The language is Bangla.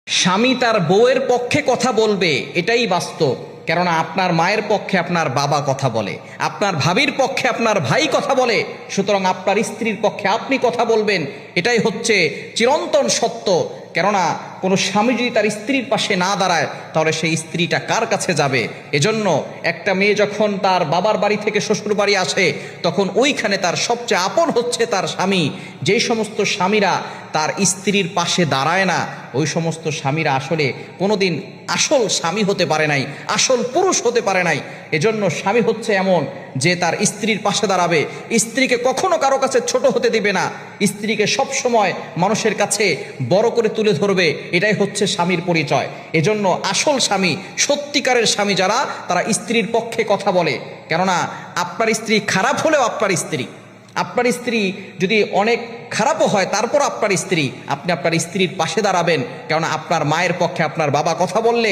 স্বামী তার বউয়ের পক্ষে কথা বলবে, এটাই বাস্তব। কেননা আপনার মায়ের পক্ষে আপনার বাবা কথা বলে, আপনার ভাবির পক্ষে আপনার ভাই কথা বলে, সুতরাং আপনার স্ত্রীর পক্ষে আপনি কথা বলবেন। এটাই হচ্ছে চিরন্তন সত্য। কেননা কোনো স্বামী যদি তার স্ত্রীর পাশে না দাঁড়ায়, তাহলে সেই স্ত্রীটা কার কাছে যাবে? এজন্য একটা মেয়ে যখন তার বাবার বাড়ি থেকে শ্বশুর বাড়ি আসে, তখন ওইখানে তার সবচেয়ে আপন হচ্ছে তার স্বামী। যেই সমস্ত স্বামীরা তার স্ত্রীর পাশে দাঁড়ায় না, ওই সমস্ত স্বামীরা আসলে কোনোদিন আসল স্বামী হতে পারে নাই, আসল পুরুষ হতে পারে নাই। এজন্য স্বামী হচ্ছে এমন যে তার স্ত্রীর পাশে দাঁড়াবে, স্ত্রীকে কখনো কারো কাছে ছোট হতে দিবে না, স্ত্রীকে সব সময় মানুষের কাছে বড় করে তুলে ধরবে। এটাই হচ্ছে স্বামীর পরিচয়। এজন্য আসল স্বামী, সত্যিকারের স্বামী যারা, তারা স্ত্রীর পক্ষে কথা বলে। কেননা আপনার স্ত্রী খারাপ হলেও আপনার স্ত্রী যদি অনেক খারাপও হয়, তারপর আপনার স্ত্রী, আপনি আপনার স্ত্রীর পাশে দাঁড়াবেন। কেননা আপনার মায়ের পক্ষে আপনার বাবা কথা বললে